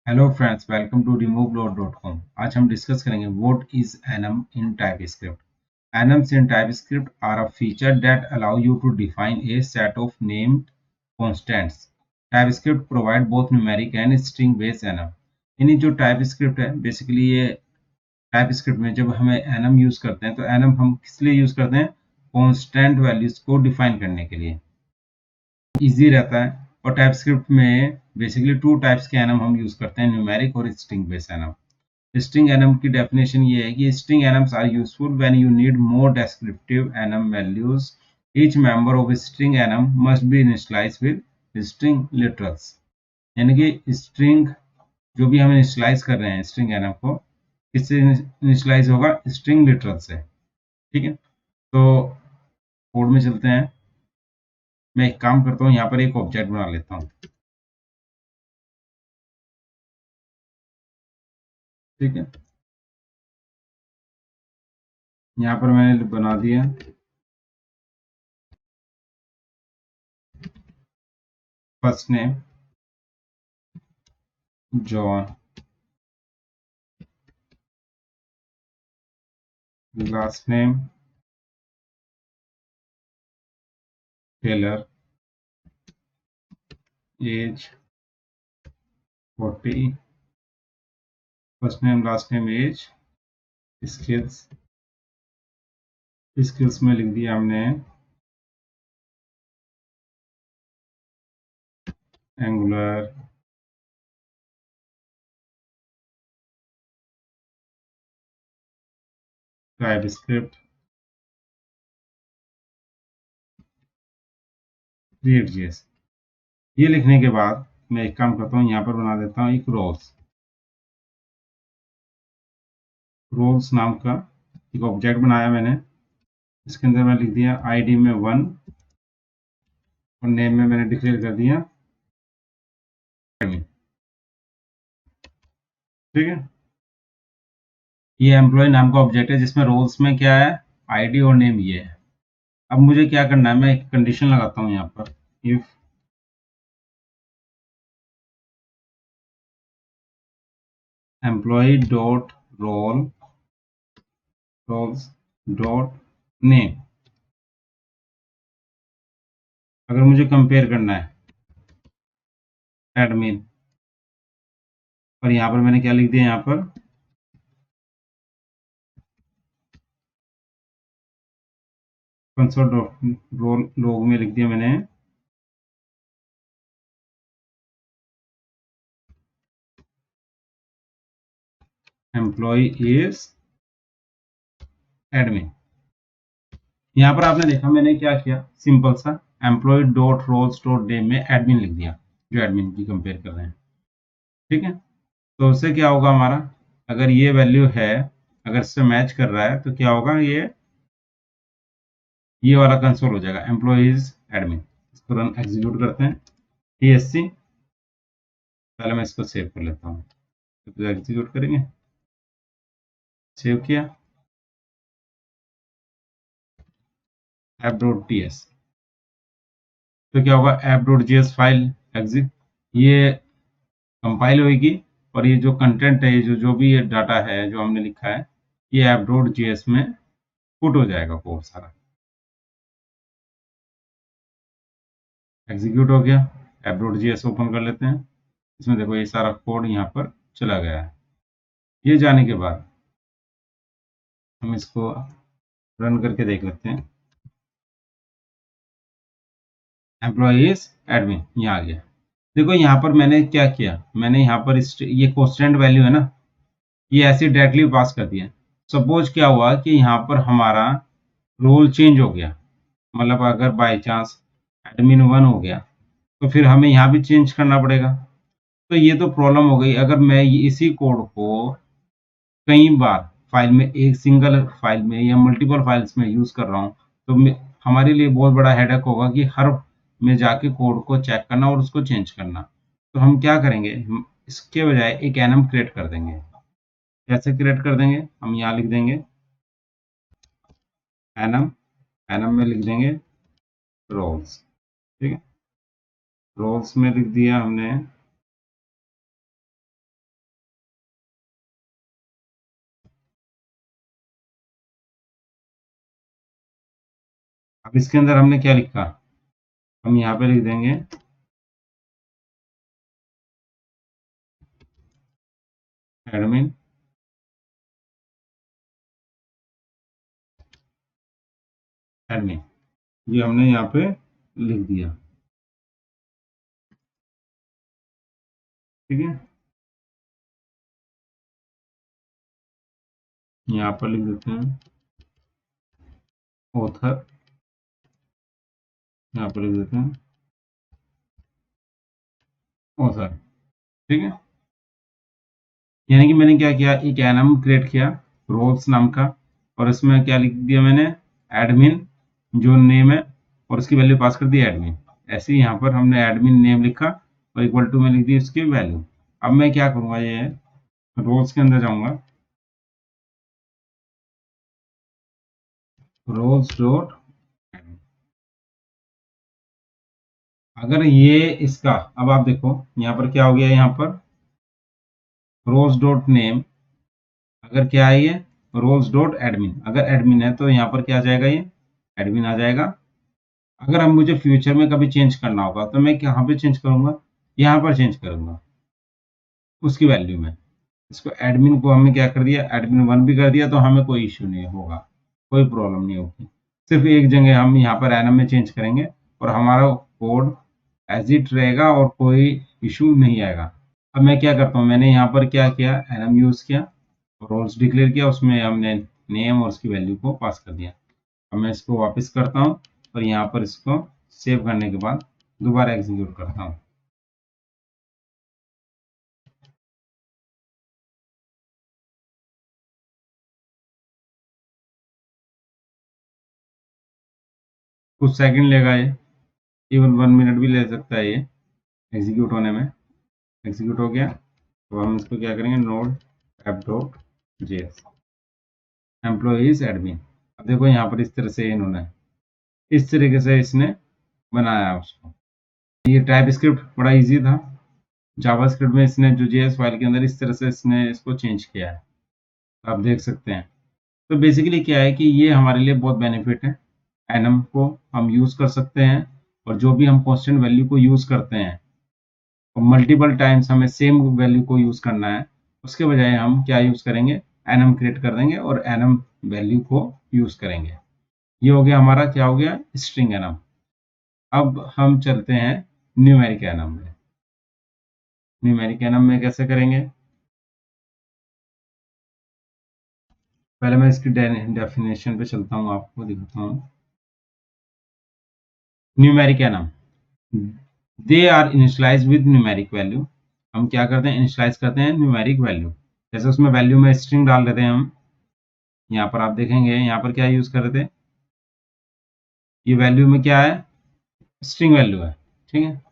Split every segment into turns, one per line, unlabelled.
Hello friends, welcome to removeload.com। आज हम discuss करेंगे what is enum in TypeScript। Enums in TypeScript are a feature that allow you to define a set of named constants। TypeScript provide both numeric and string based enum। यानी जो TypeScript है basically ये TypeScript में जब हमें enum use करते हैं तो enum हम किस लिए यूज करते हैं? कॉन्स्टेंट वैल्यूज को डिफाइन करने के लिए इजी रहता है। और टाइपस्क्रिप्ट में बेसिकली टू टाइप्स के एनम हम यूज करते हैं, न्यूमेरिक और string based enum. String enum की डेफिनेशन ये है कि string enums are useful when you need more descriptive enum values. Each member of string enum must be initialised with string literals. यानी कि स्ट्रिंग जो भी हम इनिशियलाइज कर रहे हैं स्ट्रिंग एनम को, किससे इनिशियलाइज होगा? स्ट्रिंग लिटरल से। ठीक है, तो कोड में चलते हैं। मैं एक काम करता हूँ, यहाँ पर एक ऑब्जेक्ट बना लेता हूँ। ठीक है, यहाँ पर मैंने बना दिया first name John, last name Taylor, age 40, first name last name age, skills skills में लिख दिया हमने एंगुलर, टाइपस्क्रिप्ट, रिएक्ट.js। ये लिखने के बाद मैं एक काम करता हूँ, यहाँ पर बना देता हूँ एक रोल्स नाम का एक ऑब्जेक्ट बनाया मैंने। इसके अंदर मैं लिख दिया आईडी में 1 और नेम में मैंने डिक्लेयर कर दिया एडमिन। ठीक है, ये एम्प्लॉय नाम का ऑब्जेक्ट है जिसमें रोल्स में क्या है? आईडी और नेम ये है। अब मुझे क्या करना है, मैं एक कंडीशन लगाता हूँ यहाँ पर, if employ dot roles dot name, अगर मुझे कंपेयर करना है एडमिन, और यहाँ पर मैंने क्या लिख दिया, यहाँ पर कंसोल डॉट रोल लॉग में लिख दिया मैंने एम्प्लॉय इज एडमिन। यहाँ पर आपने देखा मैंने क्या किया, सिंपल सा employ dot roles dot name में एडमिन लिख दिया, जो एडमिन की कंपेयर कर रहे हैं। ठीक है, तो उससे क्या होगा हमारा, अगर ये वैल्यू है, अगर इससे मैच कर रहा है तो क्या होगा, ये वाला कंसोल हो जाएगा एम्प्लॉइज एडमिन। इसको रन एग्जीक्यूट करते हैं, TSC। पहले मैं इसको सेव कर लेता हूँ, तो एग्जीक्यूट करेंगे, सेव किया app.ts। तो क्या होगा, app.js फाइल एग्जिट, ये कंपाइल होगी और ये जो कंटेंट है, ये जो भी ये डाटा है जो हमने लिखा है, ये app.js में पुट हो जाएगा कोड सारा। एग्जीक्यूट हो गया, app.js ओपन कर लेते हैं। इसमें देखो ये सारा कोड यहाँ पर चला गया है। ये जाने के बाद हम इसको रन करके देख लेते हैं। एम्प्लॉइज एडमिन यहाँ आ गया। देखो यहाँ पर मैंने क्या किया, मैंने यहाँ पर ये कॉन्स्टेंट वैल्यू है ना, ये ऐसे डायरेक्टली पास कर दिया। सपोज क्या हुआ कि यहाँ पर हमारा रोल चेंज हो गया, मतलब अगर बाय चांस एडमिन 1 हो गया तो फिर हमें यहाँ भी चेंज करना पड़ेगा। तो ये तो प्रॉब्लम हो गई। अगर मैं इसी कोड को कई बार फाइल में, एक सिंगल फाइल में या मल्टीपल फाइल्स में यूज कर रहा हूँ, तो हमारे लिए बहुत बड़ा हेडेक होगा कि हर में जाके कोड को चेक करना और उसको चेंज करना। तो हम क्या करेंगे, हम इसके बजाय एक एनम क्रिएट कर देंगे। कैसे क्रिएट कर देंगे, हम यहाँ लिख देंगे एनम, एनम में लिख देंगे रोल्स। ठीक है, रोल्स में लिख दिया हमने अब इसके अंदर हमने क्या लिखा, हम यहाँ पे लिख देंगे एडमिन एडमिन, ये हमने यहाँ पे लिख दिया। ठीक है, यहाँ पर लिख देते हैं ऑथर, यहाँ पर लिख देते हैं ऑथर। ठीक है, यानी कि मैंने क्या किया, एक एनम क्रिएट किया रोल्स नाम का, और इसमें क्या लिख दिया मैंने, एडमिन जो नेम है, और उसकी वैल्यू पास कर दी एडमिन। ऐसे ही यहाँ पर हमने एडमिन नेम लिखा और इक्वल टू में लिख दी उसकी वैल्यू। अब मैं क्या करूँगा, ये रोल्स के अंदर जाऊँगा, रोल्स डॉट, अगर ये इसका, अब आप देखो यहाँ पर क्या हो गया, यहाँ पर रोज डॉट नेम, अगर क्या है ये रोज डॉट एडमिन, अगर एडमिन है तो यहाँ पर क्या आ जाएगा, ये एडमिन आ जाएगा। अगर हम मुझे फ्यूचर में कभी चेंज करना होगा तो मैं कहाँ पे चेंज करूंगा, यहाँ पर चेंज करूंगा उसकी वैल्यू में। इसको एडमिन को हमने क्या कर दिया, एडमिन 1 भी कर दिया तो हमें कोई इश्यू नहीं होगा, कोई प्रॉब्लम नहीं होगी। सिर्फ एक जगह हम यहाँ पर एनम में चेंज करेंगे और हमारा कोड एज इट रहेगा और कोई इशू नहीं आएगा। अब मैं क्या करता हूँ, मैंने यहाँ पर क्या किया, एनम यूज किया, रोल्स डिक्लेयर किया, उसमें हमने नेम और उसकी वैल्यू को पास कर दिया। अब मैं इसको वापस करता हूँ और यहाँ पर इसको सेव करने के बाद दोबारा एग्जीक्यूट करता हूँ। कुछ सेकंड लेगा ये, इवन 1 मिनट भी ले सकता है ये एग्जीक्यूट होने में। एग्जीक्यूट हो गया, तो हम इसको क्या करेंगे, node app dot JS employees admin. अब देखो यहाँ पर इस तरह से इन्होंने इस तरीके से इसने बनाया है उसको। ये टाइप स्क्रिप्ट बड़ा इजी था, जावास्क्रिप्ट में इसने जो जेएस फाइल के अंदर इस तरह से इसने इसको चेंज किया है, आप देख सकते हैं। तो बेसिकली क्या है कि ये हमारे लिए बहुत बेनिफिट है, एनम को हम यूज़ कर सकते हैं, और जो भी हम कांस्टेंट वैल्यू को यूज़ करते हैं और मल्टीपल टाइम्स हमें सेम वैल्यू को यूज़ करना है, उसके बजाय हम क्या यूज़ करेंगे, एनम क्रिएट कर देंगे और एनम वैल्यू को यूज़ करेंगे। ये हो गया हमारा, क्या हो गया, स्ट्रिंग एनम। अब हम चलते हैं न्यूमेरिक एनम में। न्यूमेरिक एनम में कैसे करेंगे, पहले मैं इसकी डेफिनेशन पे चलता हूँ, आपको दिखाता हूँ। Numeric enum, they are initialise with numeric value. हम क्या करते हैं, इनिशियलाइज करते हैं न्यूमेरिक वैल्यू। जैसे उसमें वैल्यू में स्ट्रिंग डाल देते हैं हम, यहाँ पर आप देखेंगे यहाँ पर क्या यूज कर रहे थे, ये वैल्यू में क्या है, स्ट्रिंग वैल्यू है। ठीक है,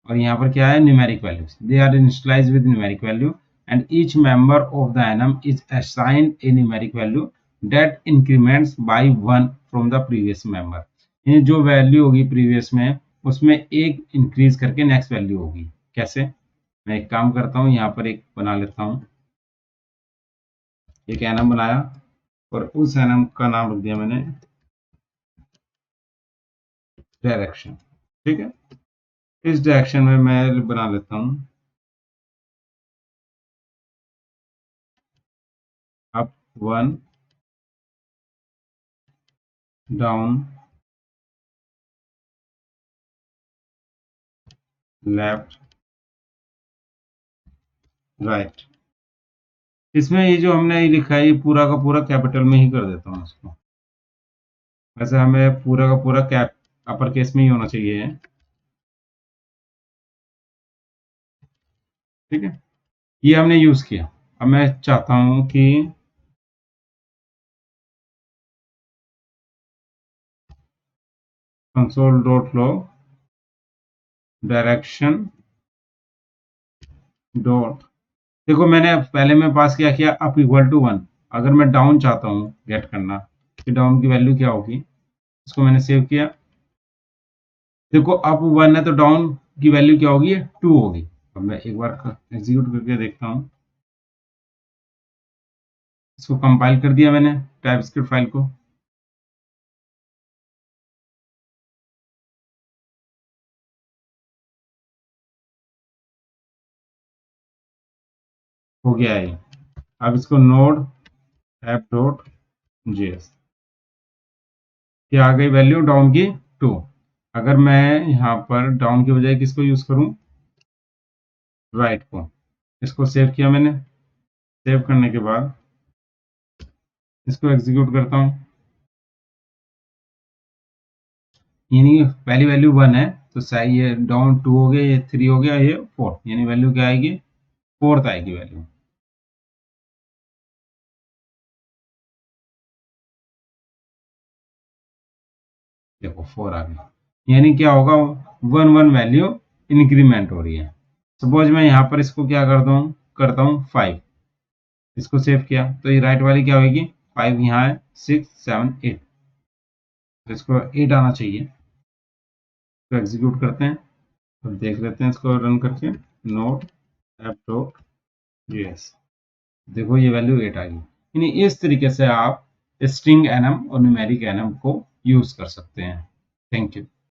और यहाँ पर क्या है, numeric value. They are initialise with numeric value and each member of the enum is assigned a numeric value that increments by 1 from the previous member. ये जो वैल्यू होगी प्रीवियस में, उसमें एक इंक्रीज करके नेक्स्ट वैल्यू होगी। कैसे, मैं एक काम करता हूँ, यहाँ पर एक बना लेता हूँ, एक एनम बनाया और उस एनम का नाम रख दिया मैंने डायरेक्शन। ठीक है, इस डायरेक्शन में मैं बना लेता हूँ अप 1, डाउन, लेफ्ट, राइट। इसमें ये जो हमने ये लिखा है, ये पूरा का पूरा कैपिटल में ही कर देता हूँ इसको। वैसे हमें पूरा का पूरा कैप अपर केस में ही होना चाहिए। ठीक है, ये हमने यूज किया। अब मैं चाहता हूँ कि console dot log direction dot, देखो मैंने पहले में पास क्या किया, अप इक्वल टू 1। अगर मैं डाउन चाहता हूँ गेट करना, कि डाउन की वैल्यू क्या होगी, इसको मैंने सेव किया। देखो अप 1 है तो डाउन की वैल्यू क्या होगी, 2 होगी। अब मैं एक बार एग्जीक्यूट करके देखता हूँ, इसको कंपाइल कर दिया मैंने टाइपस्क्रिप्ट फाइल को। हो गया है। अब इसको नोड ऐप डॉट जेएस, क्या आ गई वैल्यू डाउन की 2। अगर मैं यहाँ पर डाउन की बजाय किसको यूज करूं, राइट को, इसको सेव किया मैंने। सेव करने के बाद इसको एग्जीक्यूट करता हूँ, यानी पहली वैल्यू 1 है तो सही, ये डाउन 2 हो गया, ये 3 हो गया, ये 4, यानी वैल्यू क्या आएगी, 4th आएगी वैल्यू। देखो 4 आ गई, यानी क्या होगा, 1 वैल्यू इंक्रीमेंट हो रही है। सपोज मैं यहाँ पर इसको क्या करता हूँ 5, इसको सेव किया तो ये राइट वाली क्या होगी, 5 यहाँ है, 6 7 8, तो इसको 8 आना चाहिए। तो एग्जीक्यूट करते हैं और देख लेते हैं इसको रन करके, नोट ऐप डॉट जेएस, देखो ये वैल्यू 8 आ गई। यानी इस तरीके से आप स्ट्रिंग एनम और न्यूमेरिक एनम को यूज कर सकते हैं। Thank you.